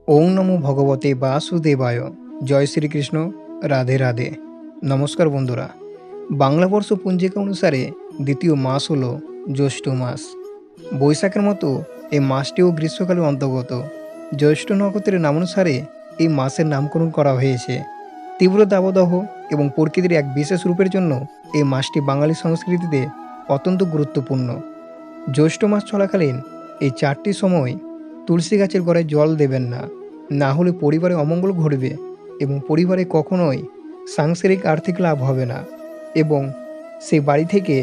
ওং নমো ভগবতে বাসুদেবায়। জয় শ্রীকৃষ্ণ। রাধে রাধে। নমস্কার বন্ধুরা। বাংলাবর্ষ পঞ্জিকা অনুসারে দ্বিতীয় মাস হলো জ্যৈষ্ঠ মাস। বৈশাখের মতো এই মাসটিও গ্রীষ্মকালের অন্তর্গত। জ্যৈষ্ঠ নক্ষত্রের নামানুসারে এই মাসের নামকরণ করা হয়েছে। তীব্র দাবদাহ এবং প্রকৃতির এক বিশেষ রূপের জন্য এই মাসটি বাঙালি সংস্কৃতিতে অত্যন্ত গুরুত্বপূর্ণ। জ্যৈষ্ঠ মাস চলাকালীন এই 4টি সময় তুলসী গাছের গোড়ায় জল দেবেন না, না হলে পরিবারে অমঙ্গল ঘটবে এবং পরিবারে কখনোই সাংসারিক আর্থিক লাভ হবে না এবং সেই বাড়ি থেকে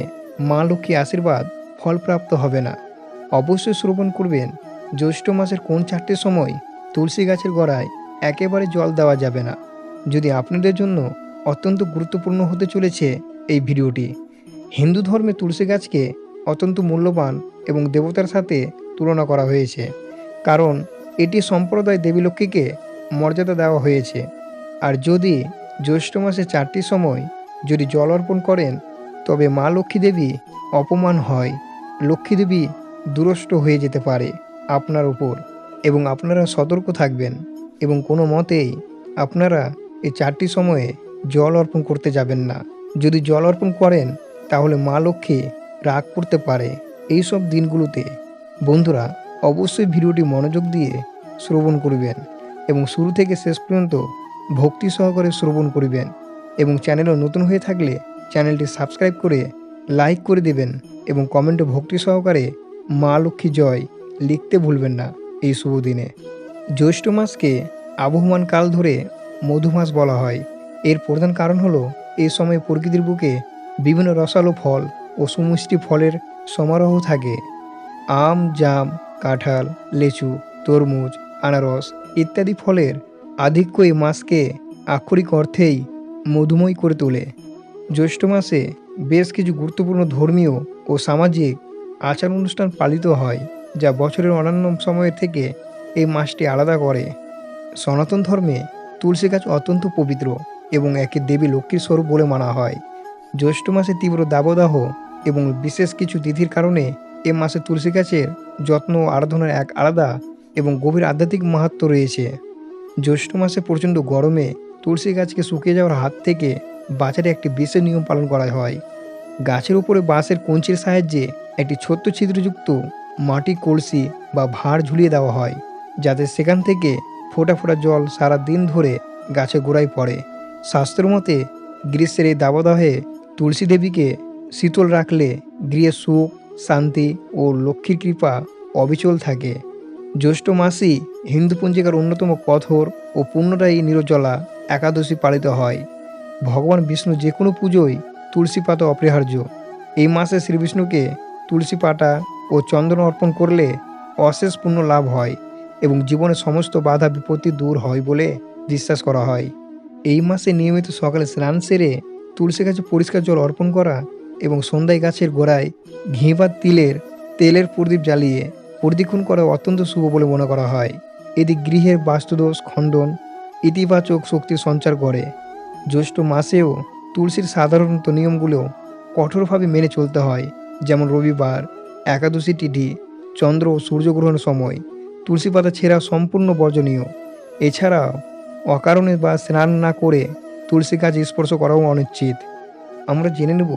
মা লক্ষ্মী আশীর্বাদ ফলপ্রাপ্ত হবে না। অবশ্যই শ্রবণ করবেন জ্যৈষ্ঠ মাসের কোন 4টি সময় তুলসী গাছের গোড়ায় একেবারে জল দেওয়া যাবে না। যদি আপনাদের জন্য অত্যন্ত গুরুত্বপূর্ণ হতে চলেছে এই ভিডিওটি। হিন্দু ধর্মে তুলসী গাছকে অত্যন্ত মূল্যবান এবং দেবতার সাথে তুলনা করা হয়েছে, কারণ এটি সম্প্রদায় দেবী লক্ষ্মীকে মর্যাদা দেওয়া হয়েছে। আর যদি জ্যৈষ্ঠ মাসে 4টি সময় যদি জল অর্পণ করেন, তবে মা লক্ষ্মী দেবী অপমান হয়, লক্ষ্মী দেবী দুরষ্ট হয়ে যেতে পারে আপনার উপর, এবং আপনারা সতর্ক থাকবেন এবং কোনো মতেই আপনারা এই 4টি সময়ে জল অর্পণ করতে যাবেন না। যদি জল অর্পণ করেন তাহলে মা লক্ষ্মী রাগ করতে পারে এই সব দিনগুলোতে। বন্ধুরা, অবশ্যই ভিডিওটি মনোযোগ দিয়ে শ্রবণ করবেন এবং শুরু থেকে শেষ পর্যন্ত ভক্তি সহকারে শ্রবণ করবেন এবং চ্যানেলে নতুন হয়ে থাকলে চ্যানেলটি সাবস্ক্রাইব করে লাইক করে দেবেন এবং কমেন্টে ভক্তি সহকারে মা লক্ষ্মী জয় লিখতে ভুলবেন না এই শুভ দিনে। জ্যৈষ্ঠ মাসকে আবহমান কাল ধরে মধুমাস বলা হয়। এর প্রধান কারণ হলো এই সময় প্রকৃতির বুকে বিভিন্ন রসালো ফল ও সুমিষ্টি ফলের সমারোহ থাকে। আম, জাম, কাঁঠাল, লেচু, তরমুজ, আনারস ইত্যাদি ফলের আধিক্য এই মাসকে আক্ষরিক অর্থেই মধুময় করে তোলে। জ্যৈষ্ঠ মাসে বেশ কিছু গুরুত্বপূর্ণ ধর্মীয় ও সামাজিক আচার অনুষ্ঠান পালিত হয়, যা বছরের অন্যান্য সময়ের থেকে এই মাসটি আলাদা করে। সনাতন ধর্মে তুলসী গাছ অত্যন্ত পবিত্র এবং একে দেবী লক্ষ্মীর স্বরূপ বলে মানা হয়। জ্যৈষ্ঠ মাসে তীব্র দাবদাহ এবং বিশেষ কিছু তিথির কারণে এ মাসে তুলসী গাছের যত্ন ও আরাধনার এক আলাদা এবং গভীর আধ্যাত্মিক মাহাত্ম্য রয়েছে। জ্যৈষ্ঠ মাসে প্রচণ্ড গরমে তুলসী গাছকে শুকিয়ে যাওয়ার হাত থেকে বাঁচার একটি বিশেষ নিয়ম পালন করা হয়। গাছের উপরে বাঁশের কঞ্চির সাহায্যে একটি ছোট্ট ছিদ্রযুক্ত মাটির কলসি বা ভাঁড় ঝুলিয়ে দেওয়া হয়, যাতে সেখান থেকে ফোঁটা ফোঁটা জল সারা দিন ধরে গাছে গোড়ায় পড়ে। শাস্ত্র মতে গ্রীষ্মের এই দাবদাহে তুলসী দেবীকে শীতল রাখলে গৃহে সুখ, শান্তি ও লক্ষ্মীর কৃপা অবিচল থাকে। জ্যৈষ্ঠ মাসই হিন্দু পঞ্জিকার অন্যতম কঠোর ও পুণ্যদায়ী নির্জলা একাদশী পালিত হয়। ভগবান বিষ্ণু যে কোনো পুজোয় তুলসী পাতা অপরিহার্য। এই মাসে শ্রীবিষ্ণুকে তুলসী পাতা ও চন্দন অর্পণ করলে অশেষ পুণ্য লাভ হয় এবং জীবনের সমস্ত বাধা বিপত্তি দূর হয় বলে বিশ্বাস করা হয়। এই মাসে নিয়মিত সকালে স্নান সেরে তুলসী গাছে পরিষ্কার জল অর্পণ করা এবং সন্ধ্যায় গাছের গোড়ায় ঘি বা তেলের প্রদীপ জ্বালিয়ে প্রদক্ষিণ করা অত্যন্ত শুভ বলে মনে করা হয়। এটি গৃহের বাস্তুদোষ খণ্ডন, ইতিবাচক শক্তি সঞ্চার করে। জ্যৈষ্ঠ মাসেও তুলসীর সাধারণত নিয়মগুলো কঠোরভাবে মেনে চলতে হয়, যেমন রবিবার, একাদশী তিথি, চন্দ্র ও সূর্যগ্রহণের সময় তুলসী পাতা ছেঁড়া সম্পূর্ণ বর্জনীয়। এছাড়াও অকারণে বা স্নান না করে তুলসী গাছ স্পর্শ করাও অনুচিত। আমরা জেনে নেব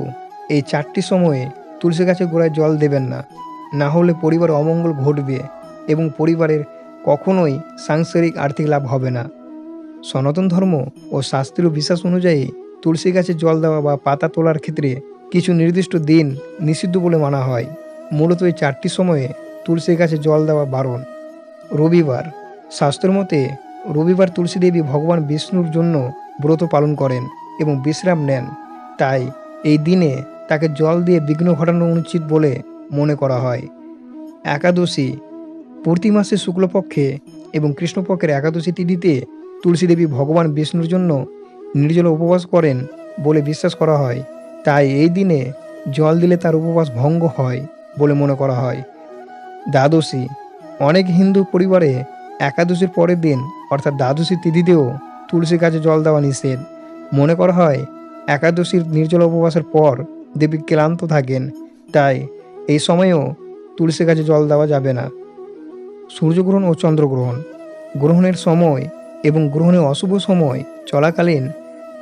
এই 4টি সময়ে তুলসী গাছের গোড়ায় জল দেবেন না, না হলে পরিবারে অমঙ্গল ঘটবে এবং পরিবারের কখনোই সাংসারিক আর্থিক লাভ হবে না। সনাতন ধর্ম ও শাস্ত্রীয় বিশ্বাস অনুযায়ী তুলসী গাছে জল দেওয়া বা পাতা তোলার ক্ষেত্রে কিছু নির্দিষ্ট দিন নিষিদ্ধ বলে মানা হয়। মূলত এই 4টি সময়ে তুলসী গাছে জল দেওয়া বারণ। রবিবার, শাস্ত্র মতে রবিবার তুলসী দেবী ভগবান বিষ্ণুর জন্য ব্রত পালন করেন এবং বিশ্রাম নেন, তাই এই দিনে তাকে জল দিয়ে বিঘ্ন ঘটানো অনুচিত বলে মনে করা হয়। একাদশী, প্রতি মাসে শুক্লপক্ষে এবং কৃষ্ণপক্ষের একাদশী তিথিতে তুলসী দেবী ভগবান বিষ্ণুর জন্য নির্জল উপবাস করেন বলে বিশ্বাস করা হয়, তাই এই দিনে জল দিলে তার উপবাস ভঙ্গ হয় বলে মনে করা হয়। দ্বাদশী, অনেক হিন্দু পরিবারে একাদশীর পরের দিন অর্থাৎ দ্বাদশী তিথিতেও তুলসী গাছে জল দেওয়া নিষেধ। মনে করা হয় একাদশীর নির্জল উপবাসের পর দেবী ক্লান্ত থাকেন, তাই এই সময়েও তুলসী গাছে জল দেওয়া যাবে না। সূর্যগ্রহণ ও চন্দ্রগ্রহণ, গ্রহণের সময় এবং গ্রহণের অশুভ সময় চলাকালীন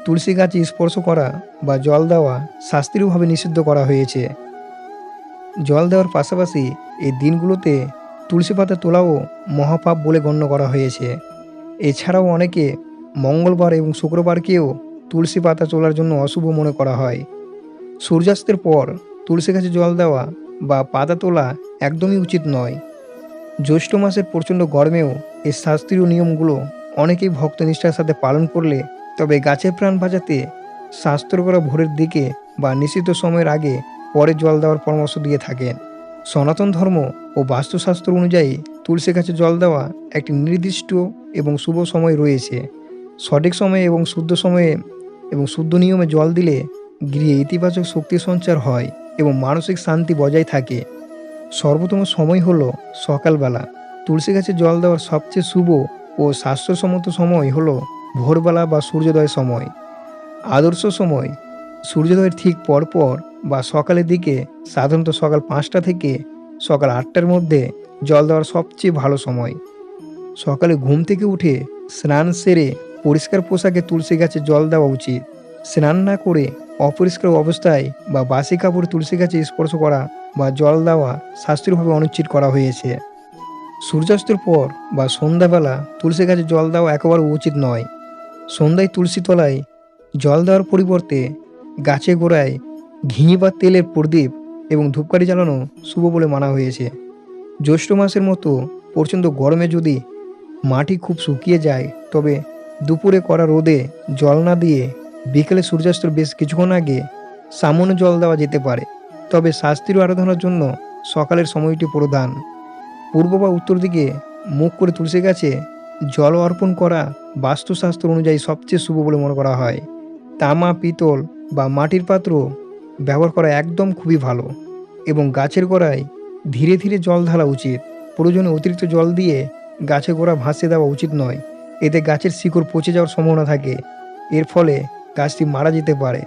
তুলসী গাছে স্পর্শ করা বা জল দেওয়া শাস্ত্রীয়ভাবে নিষিদ্ধ করা হয়েছে। জল দেওয়ার পাশাপাশি এই দিনগুলোতে তুলসী পাতা তোলাও মহাপাপ বলে গণ্য করা হয়েছে। এছাড়াও অনেকে মঙ্গলবার এবং শুক্রবারকেও তুলসী পাতা তোলার জন্য অশুভ মনে করা হয়। সূর্যাস্তের পর তুলসী গাছে জল দেওয়া বা পাতা তোলা একদমই উচিত নয়। জ্যৈষ্ঠ মাসের প্রচণ্ড গরমেও এই শাস্ত্রীয় নিয়মগুলো অনেকেই ভক্তনিষ্ঠার সাথে পালন করলে তবে গাছের প্রাণ বাঁচাতে শাস্ত্র করা ভোরের দিকে বা নিশ্চিত সময়ের আগে পরে জল দেওয়ার পরামর্শ দিয়ে থাকেন। সনাতন ধর্ম ও বাস্তুশাস্ত্র অনুযায়ী তুলসী গাছে জল দেওয়া একটি নির্দিষ্ট এবং শুভ সময় রয়েছে। সঠিক সময়ে এবং শুদ্ধ নিয়মে জল দিলে গৃহে ইতিবাচক শক্তি সঞ্চার হয় এবং মানসিক শান্তি বজায় থাকে। সর্বোত্তম সময় হলো সকালবেলা। তুলসী গাছে জল দেওয়ার সবচেয়ে শুভ ও স্বাস্থ্যসম্মত সময় হলো ভোরবেলা বা সূর্যোদয় সময়। আদর্শ সময় সূর্যোদয়ের ঠিক পরপর বা সকালের দিকে, সাধারণত সকাল 5টা থেকে সকাল 8টার মধ্যে জল দেওয়ার সবচেয়ে ভালো সময়। সকালে ঘুম থেকে উঠে স্নান সেরে পরিষ্কার পোশাকে তুলসী গাছে জল দেওয়া উচিত। স্নান না করে অপরিষ্কার অবস্থায় বা বাসি কাপড়ে তুলসী গাছে স্পর্শ করা বা জল দেওয়া শাস্ত্রীয়ভাবে অনুচ্ছেদ করা হয়েছে। সূর্যাস্তের পর বা সন্ধ্যাবেলা তুলসী গাছে জল দেওয়া একেবারে উচিত নয়। সন্ধ্যায় তুলসী তলায় জল দেওয়ার পরিবর্তে গাছের গোড়ায় ঘি বা তেলের প্রদীপ এবং ধূপকাঠি জ্বালানো শুভ বলে মানা হয়েছে। জ্যৈষ্ঠ মাসের মতো প্রচণ্ড গরমে যদি মাটি খুব শুকিয়ে যায় তবে দুপুরে করা রোদে জল না দিয়ে বিকেলে সূর্যাস্তের বেশ কিছুক্ষণ আগে সামান্য জল দেওয়া যেতে পারে। তবে শাস্ত্রীয় আরাধনার জন্য সকালের সময়টি প্রধান। পূর্ব বা উত্তর দিকে মুখ করে তুলসী গাছে জল অর্পণ করা বাস্তুশাস্ত্র অনুযায়ী সবচেয়ে শুভ বলে মনে করা হয়। তামা, পিতল বা মাটির পাত্র ব্যবহার করা একদম খুবই ভালো এবং গাছের গোড়ায় ধীরে ধীরে জল ঢালা উচিত। প্রয়োজনে অতিরিক্ত জল দিয়ে গাছের গোড়া ভাসিয়ে দেওয়া উচিত নয়। এতে গাছের শিকড় পচে যাওয়ার সম্ভাবনা থাকে। এর ফলে গাছটি মারা যেতে পারে।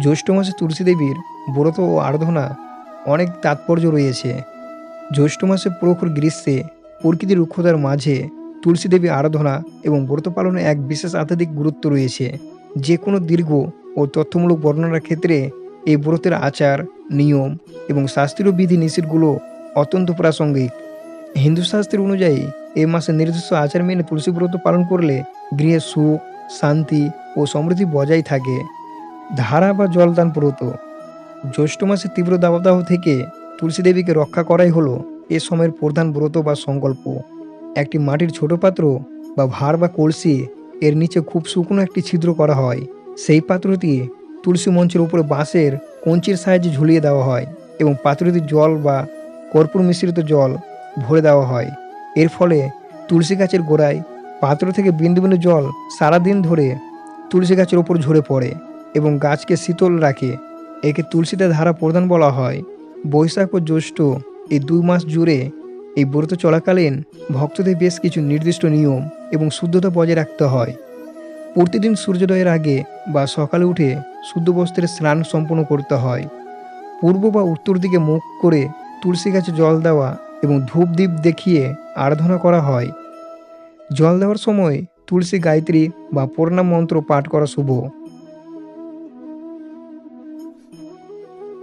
জ্যৈষ্ঠ মাসে তুলসী দেবীর ব্রত ও আরাধনা অনেক তাৎপর্য রয়েছে। জ্যৈষ্ঠ মাসে প্রখর গ্রীষ্মে প্রকৃতির রুক্ষতার মাঝে তুলসী দেবী আরাধনা এবং ব্রত পালনে এক বিশেষ আধ্যাত্মিক গুরুত্ব রয়েছে। যে কোনো দীর্ঘ ও তথ্যমূলক বর্ণনার ক্ষেত্রে এই ব্রতের আচার, নিয়ম এবং শাস্ত্রীয় বিধি নিষেধগুলো অত্যন্ত প্রাসঙ্গিক। হিন্দু শাস্ত্রের অনুযায়ী এই মাসে নির্দিষ্ট আচার মেনে তুলসী ব্রত পালন করলে গৃহে সুখ, শান্তি ও সমৃদ্ধি বজায় থাকে। ধারা বা জলদান ব্রত জ্যৈষ্ঠ মাসে তীব্র দাবদাহ থেকে তুলসী দেবীকে রক্ষা করাই হলো এ সময়ের প্রধান ব্রত বা সংকল্প। একটি মাটির ছোট পাত্র বা ভাঁড় বা কলসি এর নিচে খুব শুকনো একটি ছিদ্র করা হয়। সেই পাত্রটি তুলসী মঞ্চের উপরে বাঁশের কঞ্চির সাহায্যে ঝুলিয়ে দেওয়া হয় এবং পাত্রটি জল বা কর্পূর মিশ্রিত জল ভরে দেওয়া হয়। এর ফলে তুলসী গাছের গোড়ায় পাত্র থেকে বিন্দু বিন্দু জল সারাদিন ধরে তুলসী গাছের ওপর ঝরে পড়ে এবং গাছকে শীতল রাখে। একে তুলসীতে ধারা প্রধান বলা হয়। বৈশাখ ও জ্যৈষ্ঠ এই 2 মাস জুড়ে এই ব্রত চলাকালীন ভক্তদের বেশ কিছু নির্দিষ্ট নিয়ম এবং শুদ্ধতা বজায় রাখতে হয়। প্রতিদিন সূর্যোদয়ের আগে বা সকালে উঠে শুদ্ধ বস্ত্রে স্নান সম্পন্ন করতে হয়। পূর্ব বা উত্তর দিকে মুখ করে তুলসী গাছে জল দেওয়া এবং ধূপ দ্বীপ দেখিয়ে আরাধনা করা হয়। জল দেওয়ার সময় তুলসী গায়ত্রী বা প্রণাম মন্ত্র পাঠ করা শুভ।